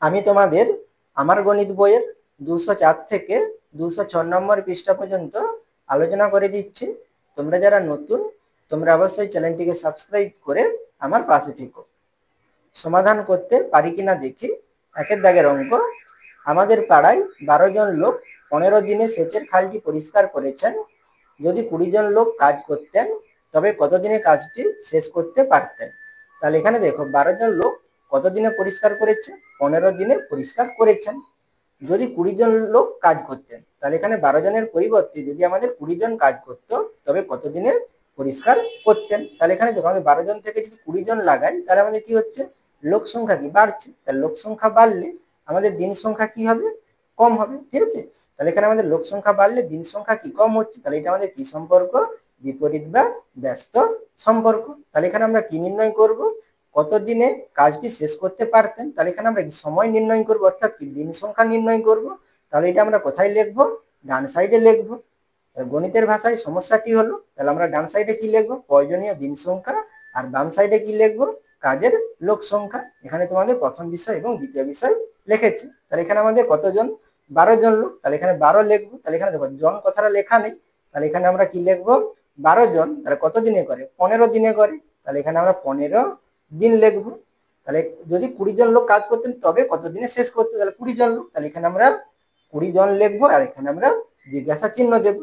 আমি তোমাদের আমার গণিত বইয়ের 204 থেকে 206 নম্বর পৃষ্ঠা পর্যন্ত আলোচনা করে দিচ্ছি। তোমরা যারা নতুন, তোমরা অবশ্যই চ্যানেলটিকে সাবস্ক্রাইব করে আমার পাশে থেকো। সমাধান করতে পারি কিনা দেখি। একের দাগের অঙ্ক। আমাদের পাড়ায় 12 জন লোক 15 দিনে সেচের খালটি পরিষ্কার করেছেন। যদি 20 জন লোক কাজ করতেন তবে কতদিনে কাজটি শেষ করতে পারতেন। তাহলে এখানে দেখো 12 জন লোক কত দিনে পরিষ্কার করেছে? 15 দিনে পরিষ্কার করেছেন। যদি 20 জন লোক কাজ করতেন, তাহলে এখানে 12 জনের পরিবর্তে যদি আমাদের 20 জন কাজ করতো তবে কতদিনে পরিষ্কার করতেন। তাহলে এখানে দেখো আমাদের 12 জন থেকে যদি 20 জন লাগাই, তাহলে আমাদের কি হচ্ছে? লোক সংখ্যা কি বাড়ছে। তাহলে লোক সংখ্যা বাড়লে আমাদের দিন সংখ্যা কি হবে? কম হবে। ঠিক আছে, তাহলে এখানে আমাদের লোক সংখ্যা বাড়লে দিন সংখ্যা কি কম হচ্ছে। তাহলে এটা আমাদের কি সম্পর্ক? বিপরীত বা ব্যস্ত সম্পর্ক। তাহলে এখানে আমরা কি নির্ণয় করব? কতদিনে কাজটি শেষ করতে পারতেন। তাহলে এখানে আমরা কি সময় নির্ণয় করব, অর্থাৎ কি দিন সংখ্যা নির্ণয় করব। তাহলে এটা আমরা কোথায় লিখবো? ডান সাইডে লিখবো। গণিতের ভাষায় সমস্যাটি হলো, তাহলে আমরা ডান সাইডে কি লিখবো? প্রয়োজনীয় দিন সংখ্যা। আর বাম সাইডে কি লিখবো? কাজের লোক সংখ্যা। এখানে তোমাদের প্রথম বিষয় এবং দ্বিতীয় বিষয় লিখেছে। তাহলে এখানে আমাদের কতজন? 12 জন লোক। তাহলে এখানে 12 লিখবো। তাহলে এখানে দেখো জন কথাটা লেখা নেই, তাহলে এখানে আমরা কি লিখবো? 12 জন। তাহলে কত দিনে করে? 15 দিনে করে। তাহলে এখানে আমরা 15 দিন লিখবো। তাহলে যদি 20 জন লোক কাজ করতেন তবে কত দিনে শেষ করতে, তাহলে 20 জন লোক। তাহলে এখানে আমরা 20 জন লিখবো, আর এখানে আমরা জিজ্ঞাসা চিহ্ন দেবো।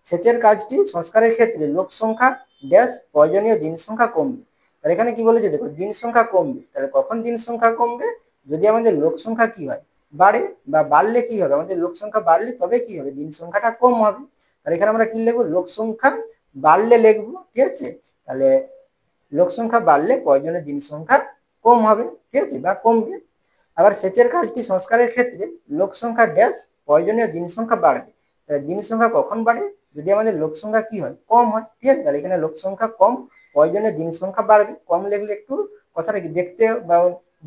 সেচের কাজটি সংস্কারের ক্ষেত্রে লোক সংখ্যা ড্যাশ প্রয়োজনীয় দিন সংখ্যা কমবে। তাহলে এখানে কি বলেছে দেখো, দিন সংখ্যা কমবে। তাহলে কখন দিন সংখ্যা কমবে? যদি আমাদের লোক সংখ্যা কি হয়? বাড়ে, বা বাড়লে কি হবে? আমাদের লোক সংখ্যা বাড়লে তবে কি হবে? দিন সংখ্যাটা কম হবে। তাহলে এখানে আমরা কি লিখবো? লোক সংখ্যা বাড়লে লিখবো। ঠিক আছে, তাহলে লোক সংখ্যা বাড়লে প্রয়োজনীয় দিন সংখ্যা কম হবে। ঠিক আছে, বা কমবে। আবার সেচের কাজটি সংস্কারের ক্ষেত্রে লোক সংখ্যা ড্যাশ প্রয়োজনীয় দিন সংখ্যা বাড়বে। তাহলে দিন সংখ্যা কখন বাড়ে? যদি আমাদের লোক সংখ্যা কি হয়? কম হয়। ঠিক আছে, তাহলে এখানে লোক সংখ্যা কম, প্রয়োজনীয় দিন সংখ্যা বাড়বে। কম লিখলে একটু কথাটা কি দেখতে বা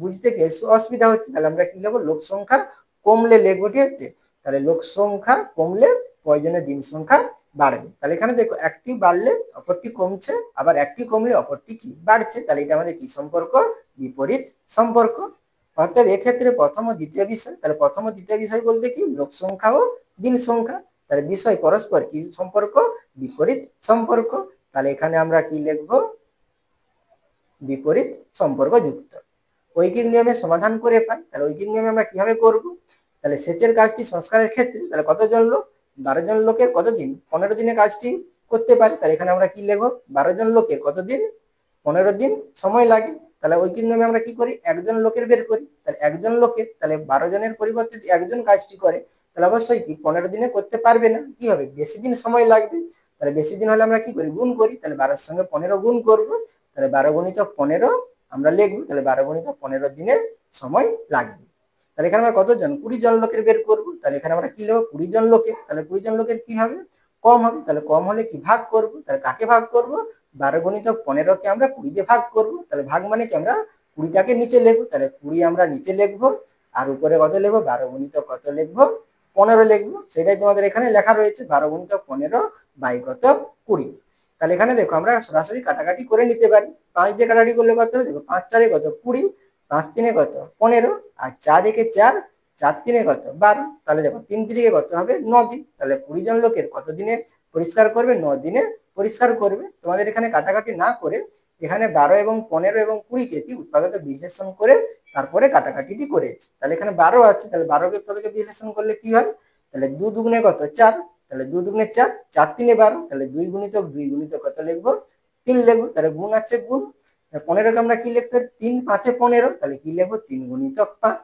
বুঝতে কি অসুবিধা হচ্ছে। তাহলে আমরা কি লিখবো? লোক সংখ্যা কমলে লিখবো। ঠিক আছে, তাহলে লোক সংখ্যা কমলে প্রয়োজনীয় দিন সংখ্যা বাড়বে। তাহলে এখানে দেখো একটি বাড়লে অপরটি কমছে, আবার একটি কমলে অপরটি কি বাড়ছে। তাহলে এটা আমাদের কি সম্পর্ক? বিপরীত সম্পর্ক। অর্থাৎ এক্ষেত্রে প্রথম ও দ্বিতীয় বিষয়, তাহলে প্রথম ও দ্বিতীয় বিষয় বলতে কি? লোক সংখ্যা ও দিন সংখ্যা। তাহলে বিষয় পরস্পর কি সম্পর্ক? বিপরীত সম্পর্ক। তাহলে এখানে আমরা কি লিখবো? বিপরীত সম্পর্ক যুক্ত। ঐকিক নিয়মে সমাধান করে পাই। তাহলে ঐকিক নিয়মে আমরা কিভাবে করব? তাহলে সেচের কাজটি সংস্কারের ক্ষেত্রে তাহলে কতজন লোক? 12 জন লোকের কতদিন? 15 দিনে কাজটি করতে পারে। তাহলে এখানে আমরা কি লিখবো? 12 জন লোকের কতদিন? 15 দিন সময় লাগে। তাহলে ঐকিক নিয়মে আমরা কি করি? একজন লোকের বের করি। তাহলে একজন লোকের, তাহলে 12 জনের পরিবর্তে যদি একজন কাজটি করে, তাহলে অবশ্যই কি 15 দিনে করতে পারবে না, কি হবে? বেশি দিন সময় লাগবে। তাহলে বেশি দিন হলে আমরা কি করি? গুণ করি। তাহলে 12 সঙ্গে 15 গুণ করবো। তাহলে 12 গুণিত 15 আমরা লিখবো। তাহলে 12 গুণিত 15 দিনের সময় লাগবে। তাহলে এখানে আমরা কতজন? 20 জন লোকের বের করবো। তাহলে এখানে আমরা কি লিখবো? 20 জন লোকের। তাহলে 20 জন লোকের কি হবে? কম হবে। তাহলে কম হলে কি ভাগ করব। তাহলে কাকে ভাগ করব? 12 গুণিত 15 কে আমরা 20 দিয়ে ভাগ করব। তাহলে ভাগ মানে কি? আমরা 20টাকে নিচে লিখবো। তাহলে 20 আমরা নিচে লিখবো, আর উপরে কত লিখবো? 12 গুণিত কত লিখবো? 15 লিখবো। সেটাই তোমাদের এখানে লেখা রয়েছে, 12 গুণিত 15 বাই কত? 20। তাহলে এখানে দেখো আমরা সরাসরি কাটাকাটি করে নিতে পারি। 5 দিয়ে কাটাকাটি করলে কত হবে? দেখো 5 4 কত? 20, 5 3 কত? 15, আর 4 1 4, 4 3 কত? 12। তাহলে দেখো 3 3 কত হবে? 9 দিন। তাহলে 20 জন লোকের কত দিনে পরিষ্কার করবে? 9 দিনে পরিষ্কার করবে। তোমাদের এখানে কাটাকাটি না করে এখানে 12 এবং 15 এবং 20 কে কি উৎপাদক বিশ্লেষণ করে তারপরে কাটাকাটিটি করেছে। তাহলে এখানে 12 আছে, তাহলে 12 কে উৎপাদকে বিশ্লেষণ করলে কি হয়? তাহলে 2 দুগুণে কত? 4। তাহলে 2 দুগুণে 4, 4 3 12। তাহলে 2 গুণিতক 2 গুণিতক কত লিখবো? 3 লিখবো। তাহলে গুণ আছে গুণ। 15 কে আমরা কি লিখতে পারি? 3 5 15। তাহলে কি লিখবো? 3 গুণিতক 5।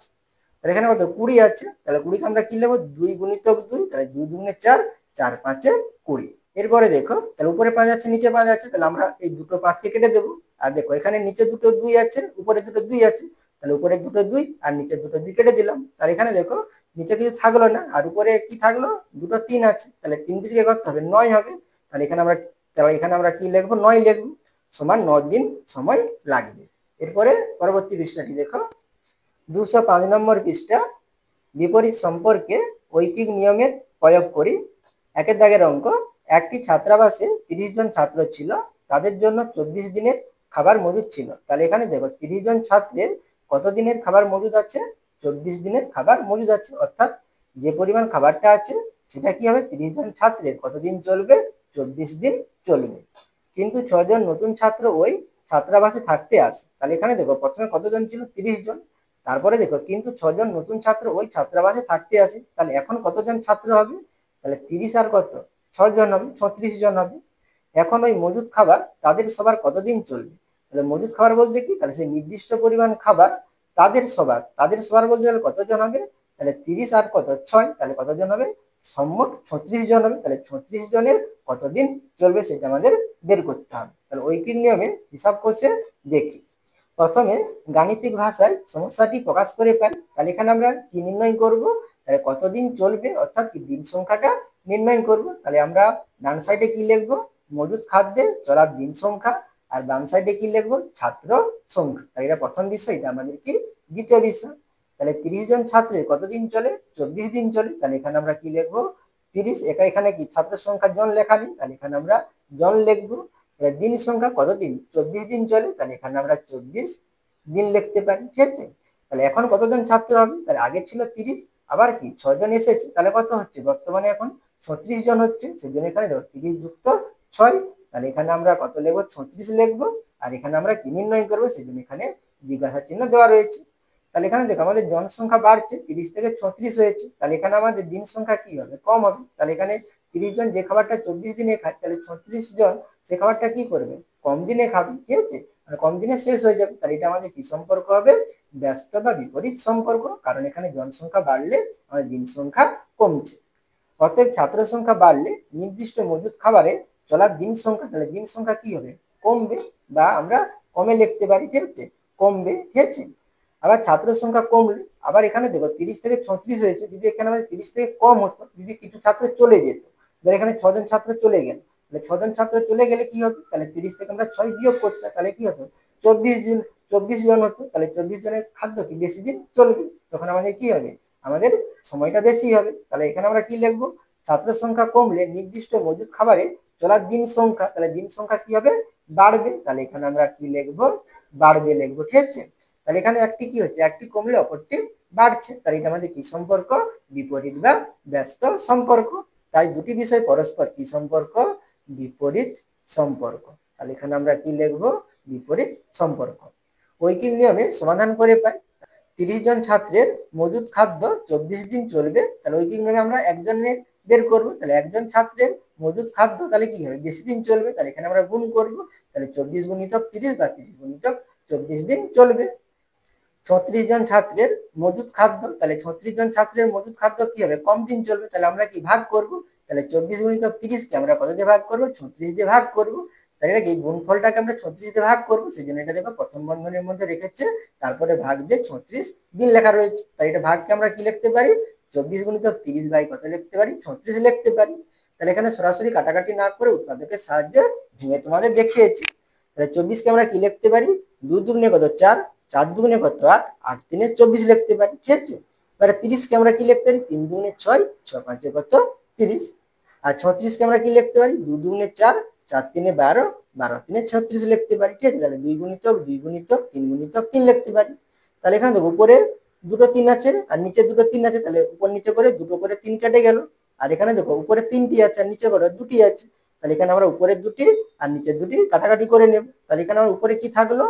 তাহলে এখানে কত? 20 আছে। তাহলে 20 কে আমরা কি লিখবো? 2 গুণিতক 2। তাহলে 2 দুগুণে 4, 4 5 20। এরপরে দেখো, তাহলে উপরে 5 আছে, নিচে 5 আছে। তাহলে আমরা এই দুটো 5 কে কেটে দেবো। আর দেখো এখানে নিচে দুটো 2 আছে, উপরে দুটো 2 আছে। তাহলে উপরে দুটো 2 আর নিচে দুটো 2 কেটে দিলাম। তাহলে এখানে দেখো নিচে কিছু থাকলো না, আর উপরে কি থাকলো? দুটো 3 আছে। তাহলে 3 দিয়ে করতে হবে 9 হবে। তাহলে এখানে আমরা কি লিখবো? 9 লিখবো। সমান 9 দিন সময় লাগবে। এরপরে পরবর্তী পৃষ্ঠাটি দেখো, 205 নম্বর পৃষ্ঠা। বিপরীত সম্পর্কে ঐকিক নিয়মের প্রয়োগ করি। একের দাগের অঙ্ক। একটি ছাত্রাবাসে 30 জন ছাত্র ছিল, তাদের জন্য 24 দিনের খাবার মজুদ ছিল। তাহলে এখানে দেখো 30 জন ছাত্রের কত দিনের খাবার মজুদ আছে? 24 দিনের খাবার মজুদ আছে, অর্থাৎ যে পরিমাণ খাবারটা আছে সেটা কি হবে, 30 জন ছাত্রের কতদিন চলবে, 24 দিন চলবে। কিন্তু 6 জন নতুন ছাত্র ওই ছাত্রাবাসে থাকতে আসে, তাহলে এখানে দেখো প্রথমে কতজন ছিল, 30 জন। তারপরে দেখো কিন্তু 6 জন নতুন ছাত্র ওই ছাত্রাবাসে থাকতে আসে, তাহলে এখন কতজন ছাত্র হবে, তাহলে 30 আর কত 6 জন হবে, 36 জন হবে। এখন ওই মজুদ খাবার তাদের সবার কতদিন চলবে, তাহলে মজুদ খাবার বলতে কি, তাহলে সেই নির্দিষ্ট পরিমাণ খাবার তাদের সবার বলতে গেলে কতজন হবে, তাহলে 30 আর কত 6, তাহলে কতজন হবে, সম্মোট 36 জন হবে। তাহলে 36 জনের কতদিন চলবে সেটা আমাদের বের করতে হবে। তাহলে ঐকিক নিয়মে হিসাব কষে দেখি। প্রথমে গাণিতিক ভাষায় সমস্যাটি প্রকাশ করে পাই, তাহলে এখানে আমরা কি নির্ণয় করব, তাহলে কতদিন চলবে অর্থাৎ কি দিন সংখ্যাটা নির্ণয় করব। তাহলে আমরা ডান সাইডে কি লিখবো, মজুদ খাদ্যে চলার দিন সংখ্যা, আর বাম সাইডে কি লিখবো, ছাত্র সংখ্যা। তাহলে এটা প্রথম বিষয়, এটা আমাদের কি দ্বিতীয় বিষয়। তাহলে 30 জন ছাত্রের কতদিন চলে, 24 দিন চলে। তাহলে এখানে আমরা কি লিখবো, 30, এখানে কি ছাত্র সংখ্যা জন লেখা নেই, তাহলে এখানে আমরা জন লিখবো। দিন সংখ্যা কতদিন, 24 দিন চলে, তাহলে এখানে আমরা 24 দিন লিখতে পারি, ঠিক আছে। তাহলে এখন কতজন ছাত্র হবে, তাহলে আগে ছিল 30, আবার কি 6 জন এসেছে, তাহলে কত হচ্ছে, বর্তমানে এখন 36 জন হচ্ছে। সেজন্য এখানে দেখো 30 যুক্ত 6, তাহলে এখানে আমরা কত লিখবো, 36 লিখবো। আর এখানে আমরা কি নির্ণয় করবো, সেজন্য এখানে জিজ্ঞাসা চিহ্ন দেওয়া রয়েছে। তাহলে এখানে দেখো আমাদের জনসংখ্যা বাড়ছে, 30 থেকে 36 হয়েছে, তাহলে এখানে আমাদের দিন সংখ্যা কি হবে, কম হবে। তাহলে এখানে 30 জন যে খাবারটা 24 দিনে খায়, তাহলে 36 জন সে খাবারটা কি করবে, কম দিনে খাবে, ঠিক আছে, মানে কম দিনে শেষ হয়ে যাবে। তাহলে এটা আমাদের কি সম্পর্ক হবে, ব্যস্ত বা বিপরীত সম্পর্ক, কারণ এখানে জনসংখ্যা বাড়লে আমাদের দিন সংখ্যা কমছে। অতএব ছাত্র সংখ্যা বাড়লে নির্দিষ্ট মজুদ খাবারে চলার দিন সংখ্যা, তাহলে দিন সংখ্যা কি হবে, কমবে, বা আমরা কমে লিখতে পারি, ঠিক আছে, কমবে, ঠিক আছে। আবার ছাত্র সংখ্যা কমলে, আবার এখানে দেখো 30 থেকে 36 হয়েছে, যদি এখানে আমাদের 30 থেকে কম হতো, যদি কিছু ছাত্র চলে যেত, ধর এখানে 6 জন ছাত্র চলে গেল, তাহলে 6 জন ছাত্র চলে গেলে কি হতো, তাহলে 30 থেকে আমরা 6 বিয়োগ করতাম, তাহলে কি হতো, 24 জন হতো। তাহলে 24 জনের খাদ্য কি বেশি দিন চলবে, তখন আমাদের কি হবে, আমাদের সময়টা বেশি হবে। তাহলে এখানে আমরা কি লিখবো, ছাত্র সংখ্যা কমলে নির্দিষ্ট মজুদ খাবারে চলার দিন সংখ্যা, তাহলে দিন সংখ্যা কি হবে, বাড়বে। তাহলে এখানে আমরা কি লিখবো, বাড়বে লিখবো, ঠিক আছে। তাহলে এখানে একটি কি হচ্ছে, একটি কমলে অপরটি বাড়ছে, তাহলে এটা আমাদের কি সম্পর্ক, বিপরীত বা ব্যস্ত সম্পর্ক। তাই দুটি বিষয় পরস্পর কি সম্পর্ক, বিপরীত সম্পর্ক। তাহলে এখানে আমরা কি লিখবো, বিপরীত সম্পর্ক। ঐকিক নিয়মে সমাধান করে পাই, 30 জন ছাত্রের মজুদ খাদ্য 24 দিন চলবে। তাহলে ঐকিক নিয়মে আমরা একজনের বের করবো, তাহলে একজন ছাত্রের মজুদ খাদ্য তাহলে কি হবে, বেশি দিন চলবে, তাহলে এখানে আমরা গুণ করবো, তাহলে 24 গুণিতক 30 বা 30 গুণিতক 24 দিন চলবে। 36 জন ছাত্রের মজুদ খাদ্য, তাহলে 36 জন ছাত্রের মজুদ খাদ্য কি হবে, কম দিন চলবে, তাহলে আমরা কি ভাগ করব, তাহলে 24 গুণিতক 30 কে আমরা কত দিয়ে ভাগ করব, 36 দিয়ে ভাগ করব। তাহলে কি গুণফলটাকে আমরা 36 দিয়ে ভাগ করব, সেই জন্য এটা দেখো প্রথম বন্ধনীর মধ্যে রেখেছে, তারপরে ভাগ দিয়ে 36 দিন লেখা রয়েছে। তাই এটা ভাগকে আমরা কি লিখতে পারি, 24 গুণিতক 30 বাই কত লিখতে পারি, 36 লিখতে পারি। তাহলে এখানে সরাসরি কাটাকাটি না করে উৎপাদকের সাহায্যে ভেঙে তোমাদের দেখিয়েছি। তাহলে 24 কে আমরা কি লিখতে পারি, 2 দুগুণে কত 4, 4 দুগুণে কত 8, 8 তিনে 24 লিখতে পারি, ঠিক আছে। এবারে 30 কে আমরা কি লিখতে পারি, 3 দুগুণে 6, 6 পাঁচে কত 30। আর 36 কে আমরা কি লিখতে পারি, 2 দুগুণে 4, 4 তিনে 12, 12 তিনে 36 লিখতে পারি, ঠিক আছে। তাহলে 2 গুণিতক 2 গুণিতক 3 গুণিতক 3 লিখতে পারি। তাহলে এখানে দেখো উপরে দুটো 3 আছে আর নিচে দুটো 3 আছে, তাহলে উপর নিচে করে দুটো করে 3 কেটে গেল। আর এখানে দেখো উপরে 3টি আছে আর নিচে করে 2টি আছে, তাহলে এখানে আমরা উপরের 2টি আর নিচের 2টি কাটাকাটি করে নেব। তাহলে এখানে আমার উপরে কি থাকলো,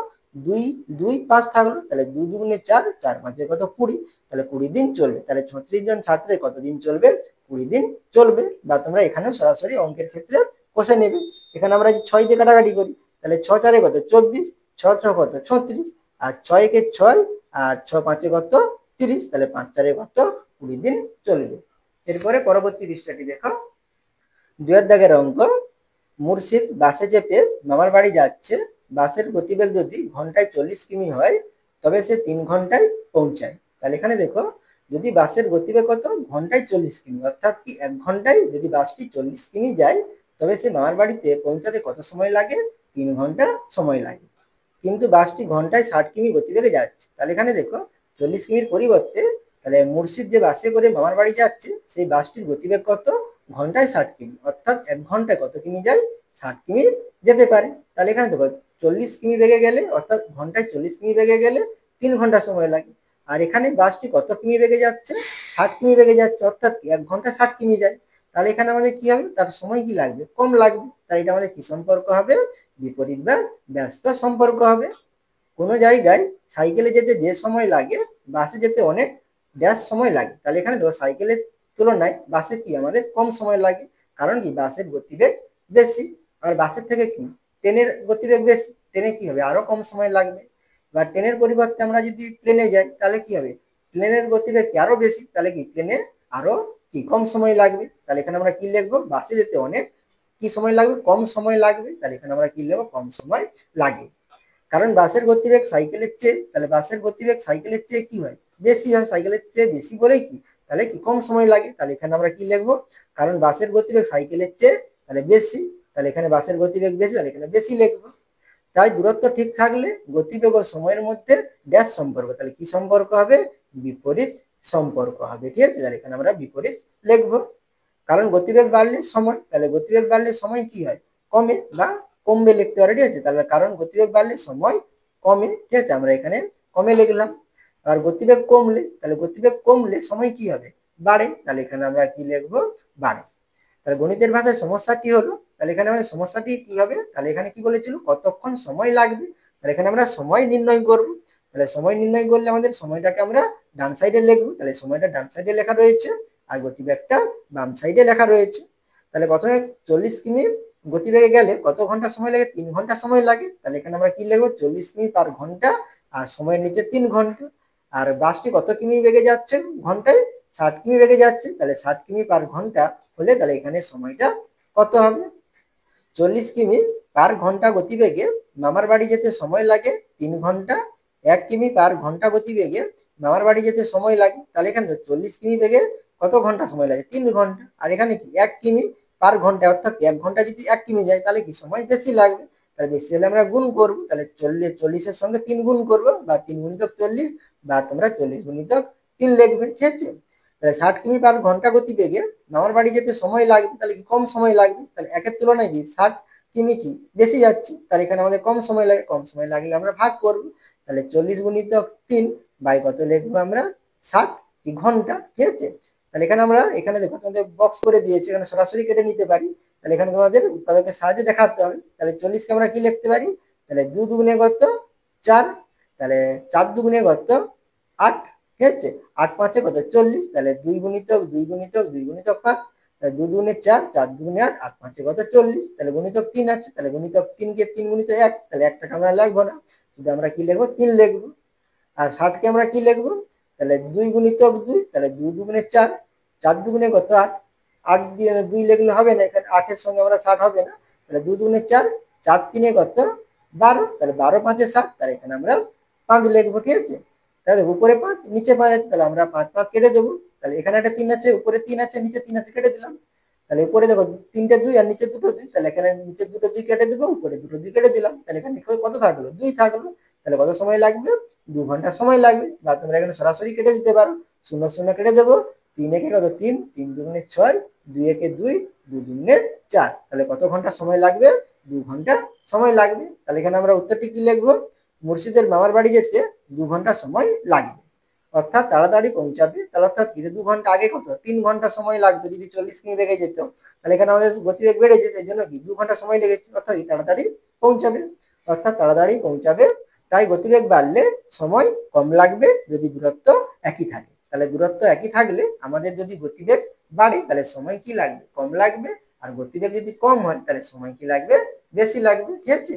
2 2 5 থাকলো, তাহলে 2 দুগুণে 4, 4 পাঁচে কত 20, তাহলে 20 দিন চলবে। তাহলে 36 জন ছাত্রের কতদিন চলবে, 20 দিন চলবে। বা তোমরা এখানে সরাসরি অঙ্কের ক্ষেত্রে কষে নেবে। এখানে আমরা 6 দিয়ে কাটাকাটি করি, তাহলে 6 4 কত 24, 6 6 কত 36, আর 6 1 6, আর 6 5 কত 30, তাহলে 5 4 কত 20 দিন চলবে। এরপরে পরবর্তী পৃষ্ঠাটি দেখো, 2 দাগের অঙ্ক। মুর্শিদ বাসে চেপে মামার বাড়ি যাচ্ছে, বাসের গতিবেগ যদি ঘন্টায় 40 কিমি হয়, তবে সে 3 ঘন্টায় পৌঁছায়। তাহলে এখানে দেখো, যদি বাসের গতিবেগ কত, ঘন্টায় 40 কিমি, অর্থাৎ কি 1 ঘন্টায় যদি বাসটি 40 কিমি যায়, তবে সে মামার বাড়িতে পৌঁছাতে কত সময় লাগে, 3 ঘন্টা সময় লাগে। কিন্তু বাসটি ঘন্টায় 60 কিমি গতিবেগে যাচ্ছে। তাহলে এখানে দেখো 40 কিমির পরিবর্তে, তাহলে মুর্শিদ যে বাসে করে মামার বাড়ি যাচ্ছে, সেই বাসটির গতিবেগ কত, ঘন্টায় 60 কিমি, অর্থাৎ 1 ঘন্টায় কত কিমি যায়, 60 কিমি যেতে পারে। তাহলে এখানে দেখো 40 কিমি বেগে গেলে, অর্থাৎ ঘন্টায় 40 কিমি বেগে গেলে 3 ঘন্টা সময় লাগে। আর এখানে বাসটি কত কিমি বেগে যাচ্ছে, 60 কিমি বেগে যাচ্ছে, অর্থাৎ 1 ঘন্টা 60 কিমি যায়। তাহলে এখানে আমাদের কি হবে, তার সময় কি লাগবে, কম লাগবে। তাই এটা আমাদের কি সম্পর্ক হবে, বিপরীত বা ব্যস্ত সম্পর্ক হবে। কোনো জায়গায় সাইকেলে যেতে যে সময় লাগে বাসে যেতে অনেক ড্যাশ সময় লাগে। তাহলে এখানে দেখো সাইকেলের তুলনায় বাসে কি আমাদের কম সময় লাগে, কারণ কি বাসের গতিবেগ বেশি। আর বাসের থেকে কি ট্রেনের গতিবেগ বেশি, ট্রেনে কি হবে আরো কম সময় লাগবে। বা ট্রেনের পরিবর্তে আমরা যদি প্লেনে যাই তাহলে কি হবে, প্লেনের গতিবেগ কি আরো বেশি, তাহলে কি প্লেনে আরো কি কম সময় লাগবে। তাহলে এখানে আমরা কি লিখবো, বাসে যেতে অনেক কি সময় লাগবে, কম সময় লাগবে। তাহলে এখানে আমরা কি লিখবো, কম সময় লাগে। কারণ বাসের গতিবেগ সাইকেলের চেয়ে, তাহলে বাসের গতিবেগ সাইকেলের চেয়ে কি হয়, বেশি হয়, সাইকেলের চেয়ে বেশি বলেই কি তাহলে কি কম সময় লাগে। তাহলে এখানে আমরা কি লিখবো, কারণ বাসের গতিবেগ সাইকেলের চেয়ে তাহলে বেশি, তাহলে এখানে বাসের গতিবেগ বেশি, তাহলে এখানে বেশি লিখবো। তাই দূরত্ব ঠিক থাকলে গতিবেগ ও সময়ের মধ্যে ড্যাশ সম্পর্ক, তাহলে কি সম্পর্ক হবে, বিপরীত সম্পর্ক হবে। ঠিক আছে, তাহলে এখানে আমরা বিপরীত লিখবো। কারণ গতিবেগ বাড়লে সময়, তাহলে গতিবেগ বাড়লে সময় কি হয়, কমে বা কমবে লিখতে পারে। ঠিক আছে, তাহলে কারণ গতিবেগ বাড়লে সময় কমে। ঠিক আছে, আমরা এখানে কমে লিখলাম। আর গতিবেগ কমলে, তাহলে গতিবেগ কমলে সময় কি হবে, বাড়ে। তাহলে এখানে আমরা কি লিখবো, বাড়ে। তাহলে গণিতের ভাষায় সমস্যাটি হলো, তাহলে এখানে আমাদের সমস্যাটি কি হবে, তাহলে এখানে কি বলেছিল কতক্ষণ সময় লাগবে। তাহলে এখানে আমরা সময় নির্ণয় করব। তাহলে সময় নির্ণয় করলে আমাদের সময়টাকে আমরা ডান সাইডে লিখবো। তাহলে সময়টা ডান সাইডে লেখা রয়েছে আর গতিবেগটা বাম সাইডে লেখা রয়েছে। তাহলে প্রথমে 40 কিমি গতিবেগে গেলে কত ঘন্টা সময় লাগে, 3 ঘন্টা সময় লাগে। তাহলে এখানে আমরা কি লিখবো, 40 কিমি/ঘন্টা আর সময়ের নিচে 3 ঘন্টা। আর বাসটি কত কিমি বেগে যাচ্ছে ঘন্টায়, 60 কিমি বেগে যাচ্ছে। তাহলে 60 কিমি/ঘন্টা হলে তাহলে এখানে সময়টা কত হবে, 40 কিমি/ঘন্টা গতিবেগে মামার বাড়ি যেতে সময় লাগে 3 ঘন্টা। 1 কিমি/ঘন্টা গতিবেগে মামার বাড়ি যেতে সময় লাগে, তাহলে এখানে 40 কিমি বেগে কত ঘন্টা সময় লাগে, 3 ঘন্টা। আর এখানে কি 1 কিমি/ঘন্টা, অর্থাৎ 1 ঘন্টা যদি 1 কিমি যায় তাহলে কি সময় বেশি লাগবে। তাহলে বেশি হলে আমরা গুণ করবো, তাহলে 40-এর সঙ্গে 3 গুণ করবো, বা 3 × 40, বা তোমরা 40 × 3 লিখবে। ঠিক আছে, তাহলে 60 কিমি/ঘন্টা গতিবেগে মামার বাড়ি যেতে সময় লাগবে, তাহলে কি কম সময় লাগবে। তাহলে একের তুলনায় কি 60 কিমি কি বেশি যাচ্ছে, তাহলে এখানে আমাদের কম সময় লাগে। কম সময় লাগলে আমরা ভাগ করবো, তাহলে 40 × 3 বাই কত লিখবো আমরা, 60 ঘন্টা। ঠিক আছে, তাহলে এখানে আমরা এখানে দেখো তোমাদের বক্স করে দিয়েছে, এখানে সরাসরি কেটে নিতে পারি। তাহলে এখানে তোমাদের উৎপাদকের সাহায্যে দেখাতে হবে। তাহলে 40কে আমরা কি লিখতে পারি, তাহলে 2 দুগুণে কত 4, তাহলে 4 দুগুণে কত 8। ঠিক আছে, 8×5 কত 40, তাহলে 2 × 2 × 2 × 5, তাহলে 2 দুগুণে 4, 4 দুগুণে 8, 8×5 কত 40। তাহলে গুণিতক 3 আছে, তাহলে গুণিতক 3কে 3 × 1, তাহলে একটাকে আমরা লিখবো না, শুধু আমরা কি লিখবো, 3 লিখবো। আর 60কে আমরা কি লিখবো, তাহলে 2 × 2, তাহলে 2 দুগুণে 4, 4 দুগুণে কত 8, 8 দিয়ে 2 লিখলে হবে না, এখানে 8-এর সঙ্গে আমরা 60 হবে না। তাহলে 2 দুগুণে 4, 4 3 কত 12, তাহলে 12×5 60, তাহলে এখানে আমরা 5 লিখবো। ঠিক আছে, তাহলে উপরে 5 নিচে 5 আছে, তাহলে আমরা 5 কেটে দেবো। তাহলে এখানে একটা 3 আছে, উপরে 3 আছে, নিচে 3 আছে, কেটে দিলাম। তাহলে উপরে দেখো 3টে 2 আর নিচে 2টো 2, তাহলে এখানে নিচে 2টো 2 কেটে দেবো, উপরে 2টো 2 কেটে দিলাম। তাহলে এখানে কত থাকলো, 2 থাকলো। তাহলে কত সময় লাগবে, 2 ঘন্টা সময় লাগবে। বা তোমরা এখানে সরাসরি কেটে দিতে পারো, 0 0 কেটে দেবো। 3 একে কত 3, 3 দুগুণে 6, 2 একে 2, 2 দুগুণে 4, তাহলে কত ঘন্টা সময় লাগবে, 2 ঘন্টা সময় লাগবে। তাহলে এখানে আমরা উত্তরটি কি লিখবো, মুর্শিদের মামার বাড়ি যেতে 2 ঘন্টা সময় লাগবে, অর্থাৎ তাড়াতাড়ি পৌঁছাবে। তাহলে অর্থাৎ কি 2 ঘন্টা আগে কত 3 ঘন্টা সময় লাগবে যদি 40 কিমি বেগে যেত। তাহলে এখানে আমাদের গতিবেগ বেড়েছে, সেই জন্য কি 2 ঘন্টা সময় লেগেছে, অর্থাৎ তাড়াতাড়ি পৌঁছাবে, অর্থাৎ তাড়াতাড়ি পৌঁছাবে। তাই গতিবেগ বাড়লে সময় কম লাগবে যদি দূরত্ব একই থাকে। তাহলে দূরত্ব একই থাকলে আমাদের যদি গতিবেগ বাড়ে তাহলে সময় কি লাগবে, কম লাগবে। আর গতিবেগ যদি কম হয় তাহলে সময় কি লাগবে, বেশি লাগবে। ঠিক আছে,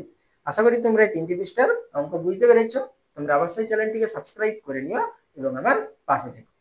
আশা করি তোমরা এই 3টি পৃষ্ঠার অঙ্ক বুঝতে পেরেছো। তোমরা অবশ্যই চ্যানেলটিকে সাবস্ক্রাইব করে নিও এবং আমার পাশে থেকো।